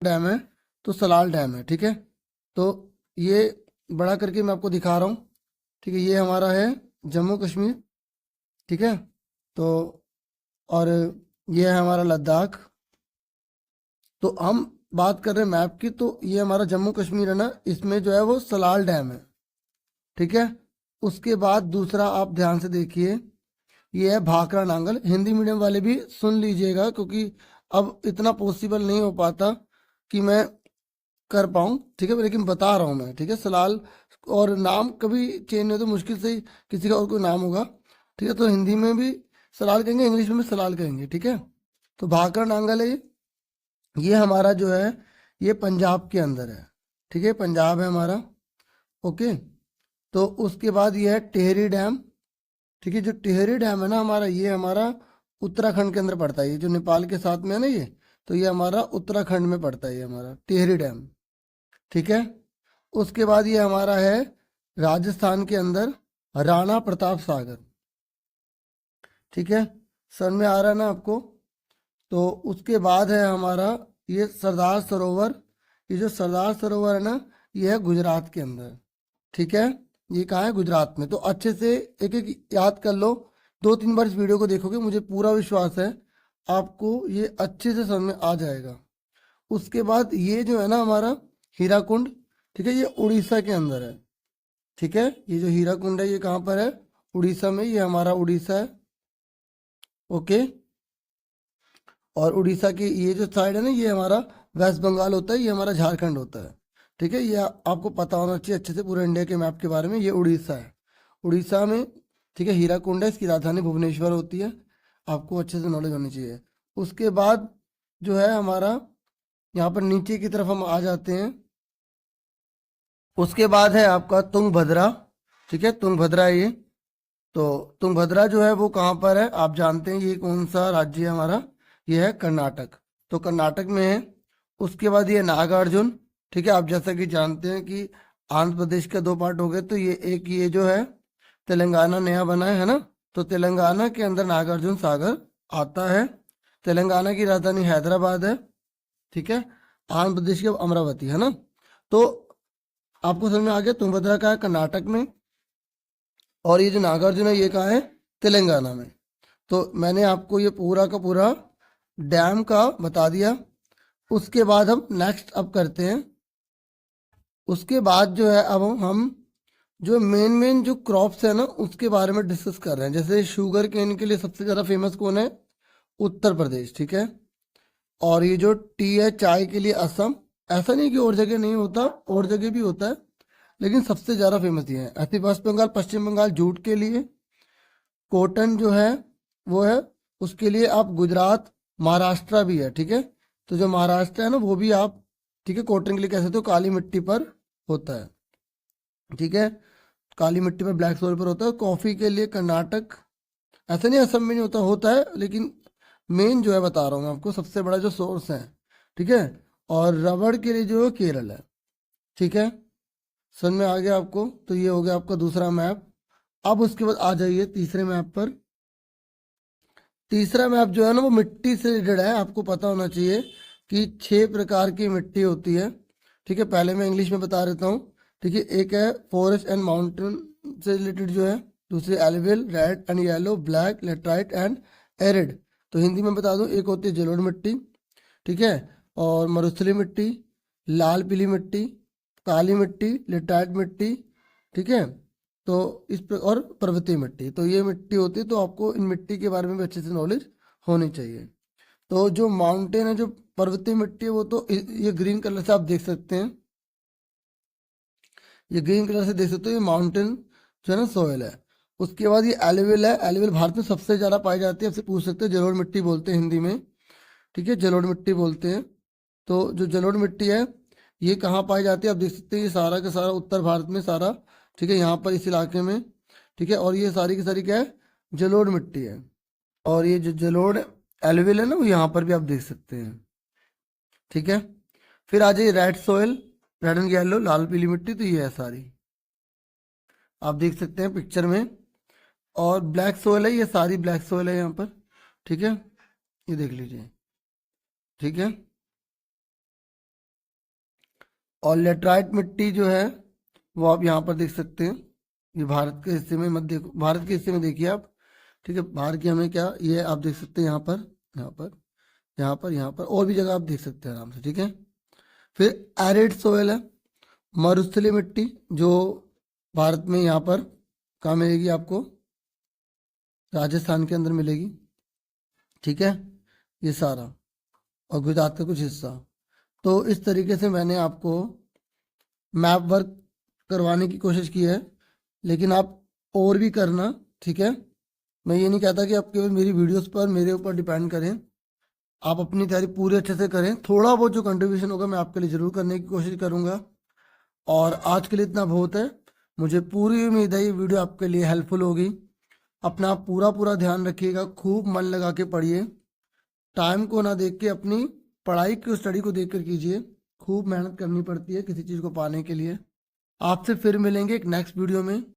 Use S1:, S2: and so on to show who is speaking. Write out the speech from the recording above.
S1: Dam है तो Salal dam है। ठीक है, तो ये बड़ा करके मैं आपको दिखा रहा हूँ। ठीक है, ये हमारा है जम्मू कश्मीर। ठीक है, तो और ये है हमारा लद्दाख। तो हम बात कर रहे हैं मैप की, तो ये हमारा जम्मू कश्मीर है ना, इसमें जो है वो सलाल डैम है। ठीक है, उसके बाद दूसरा आप ध्यान से देखिए, ये है भाखड़ा नांगल। हिंदी मीडियम वाले भी सुन लीजिएगा, क्योंकि अब इतना पॉसिबल नहीं हो पाता कि मैं कर पाऊँ। ठीक है, लेकिन बता रहा हूँ मैं। ठीक है, सलाल और नाम कभी चेंज नहीं होता, मुश्किल से ही किसी का और कोई नाम होगा। ठीक है, तो हिंदी में भी सलाल कहेंगे, इंग्लिश में भी सलाल कहेंगे। ठीक है, तो भाखड़ा नांगल है ये हमारा जो है ये पंजाब के अंदर है। ठीक है, पंजाब है हमारा। ओके, तो उसके बाद ये है टिहरी डैम। ठीक है, जो टिहरी डैम है ना हमारा, ये हमारा उत्तराखंड के अंदर पड़ता है। ये जो नेपाल के साथ में है ना ये, तो ये हमारा उत्तराखंड में पड़ता है ये हमारा टिहरी डैम। ठीक है, उसके बाद ये हमारा है राजस्थान के अंदर राणा प्रताप सागर। ठीक है, समझ में आ रहा है ना आपको। तो उसके बाद है हमारा ये सरदार सरोवर। ये जो सरदार सरोवर है ना, ये है गुजरात के अंदर। ठीक है, ये कहाँ है, गुजरात में। तो अच्छे से एक एक याद कर लो, 2-3 बार इस वीडियो को देखोगे, मुझे पूरा विश्वास है आपको ये अच्छे से समझ में आ जाएगा। उसके बाद ये जो है ना हमारा हीराकुंड। ठीक है, ये उड़ीसा के अंदर है। ठीक है, ये जो हीराकुंड है ये कहाँ पर है, उड़ीसा में। ये हमारा उड़ीसा है। ओके, और उड़ीसा की ये जो साइड है ना, ये हमारा वेस्ट बंगाल होता है, ये हमारा झारखंड होता है। ठीक है, ये आपको पता होना चाहिए अच्छे से पूरे इंडिया के मैप के बारे में। ये उड़ीसा है, उड़ीसा में। ठीक है, हीराकुंड है, इसकी राजधानी भुवनेश्वर होती है। आपको अच्छे से नॉलेज होनी चाहिए। उसके बाद जो है हमारा यहाँ पर नीचे की तरफ हम आ जाते हैं। उसके बाद है आपका तुंगभद्रा। ठीक है, तुंगभद्रा ये, तो तुंगभद्रा जो है वो कहाँ पर है आप जानते हैं, ये कौन सा राज्य है हमारा, ये है कर्नाटक। तो कर्नाटक में है। उसके बाद ये नागार्जुन। ठीक है, आप जैसा कि जानते हैं कि आंध्र प्रदेश का 2 पार्ट हो गए, तो ये एक ये जो है तेलंगाना नया बना है ना। तो तेलंगाना के अंदर नागार्जुन सागर आता है। तेलंगाना की राजधानी हैदराबाद है। ठीक है, आंध्र प्रदेश की अमरावती है ना। तो आपको समझ में आ गया, तुंगभद्रा का है कर्नाटक में, और ये जो नागार्जुन है ये कहाँ है, तेलंगाना में। तो मैंने आपको ये पूरा का पूरा डैम का बता दिया। उसके बाद हम नेक्स्ट अब करते हैं। उसके बाद जो है अब हम जो मेन मेन जो क्रॉप्स है ना उसके बारे में डिस्कस कर रहे हैं। जैसे शुगर केन के लिए सबसे ज़्यादा फेमस कौन है, उत्तर प्रदेश। ठीक है, और ये जो टी है चाय के लिए असम। ऐसा नहीं कि और जगह नहीं होता, और जगह भी होता है, लेकिन सबसे ज़्यादा फेमस ये है। ऐसे वेस्ट बंगाल, पश्चिम बंगाल जूट के लिए। कॉटन जो है वो है, उसके लिए आप गुजरात, महाराष्ट्र भी है। ठीक है, तो जो महाराष्ट्र है ना वो भी आप, ठीक है, कॉटन के लिए कह सकते हो, काली मिट्टी पर होता है। ठीक है, काली मिट्टी पर, ब्लैक सोइल पर होता है। कॉफ़ी के लिए कर्नाटक। ऐसा नहीं असम में नहीं होता, होता है, लेकिन मेन जो है बता रहा हूँ मैं आपको, सबसे बड़ा जो सोर्स है। ठीक है, और रबड़ के लिए जो है केरल है। ठीक है, समझ में आ गया आपको। तो ये हो गया आपका दूसरा मैप। अब उसके बाद आ जाइए तीसरे मैप पर। तीसरा मैप जो है ना वो मिट्टी से रिलेटेड है। आपको पता होना चाहिए कि 6 प्रकार की मिट्टी होती है। ठीक है, पहले मैं इंग्लिश में बता देता हूँ। ठीक है, एक है फॉरेस्ट एंड माउंटेन से रिलेटेड जो है, दूसरी alluvial, red and yellow, black, laterite and arid. तो हिंदी में बता दूँ, एक होती है जलोढ़ मिट्टी। ठीक है, और मरुस्थलीय मिट्टी, लाल पीली मिट्टी, काली मिट्टी, लेटराइट मिट्टी। ठीक है, तो इस पर, और पर्वतीय मिट्टी। तो ये मिट्टी होती है, तो आपको इन मिट्टी के बारे में भी अच्छे से नॉलेज होनी चाहिए। तो जो माउंटेन है, जो पर्वतीय मिट्टी है, वो तो ये ग्रीन कलर से आप देख सकते हैं। ये ग्रीन कलर से देख सकते हो, ये माउंटेन जो है ना सॉइल है। उसके बाद ये एलुवियल है। एलुवियल भारत में सबसे ज़्यादा पाई जाती है। आपसे पूछ सकते हैं, जलोढ़ मिट्टी बोलते हैं हिंदी में। ठीक है, जलोढ़ मिट्टी बोलते हैं। तो जो जलोढ़ मिट्टी है ये कहाँ पाई जाती है आप देख सकते हैं, ये सारा का सारा उत्तर भारत में सारा। ठीक है, यहाँ पर इस इलाके में। ठीक है, और ये सारी की सारी क्या है, जलोढ़ मिट्टी है। और ये जो जलोढ़ एलुवियल है ना वो यहाँ पर भी आप देख सकते हैं। ठीक है, फिर आ जाइए red soil, red and yellow, लाल पीली मिट्टी। तो ये है सारी, आप देख सकते हैं पिक्चर में। और ब्लैक सोयल है, ये सारी ब्लैक सोयल है यहाँ पर। ठीक है, ये देख लीजिए। ठीक है, और लेटराइट मिट्टी जो है वो आप यहाँ पर देख सकते हैं। ये भारत के हिस्से में मत देखो, भारत के हिस्से में देखिए आप, ठीक है। बाहर की हमें क्या, ये आप देख सकते हैं यहाँ पर, यहाँ पर, यहाँ पर, यहाँ पर, और भी जगह आप देख सकते हैं आराम से, ठीक है। फिर एरिड सोयल है, मरुस्थलीय मिट्टी, जो भारत में यहाँ पर कहाँ मिलेगी आपको, राजस्थान के अंदर मिलेगी, ठीक है। ये सारा, और गुजरात का कुछ हिस्सा। तो इस तरीके से मैंने आपको मैप वर्क करवाने की कोशिश की है, लेकिन आप और भी करना, ठीक है। मैं ये नहीं कहता कि आप केवल मेरी वीडियोस पर मेरे ऊपर डिपेंड करें, आप अपनी तैयारी पूरे अच्छे से करें। थोड़ा बहुत जो कंट्रीब्यूशन होगा मैं आपके लिए ज़रूर करने की कोशिश करूँगा। और आज के लिए इतना बहुत है। मुझे पूरी उम्मीद है ये वीडियो आपके लिए हेल्पफुल होगी। अपना पूरा पूरा ध्यान रखिएगा, खूब मन लगा के पढ़िए, टाइम को ना देख के अपनी पढ़ाई की स्टडी को देख कर कीजिए। खूब मेहनत करनी पड़ती है किसी चीज़ को पाने के लिए। आपसे फिर मिलेंगे एक नेक्स्ट वीडियो में।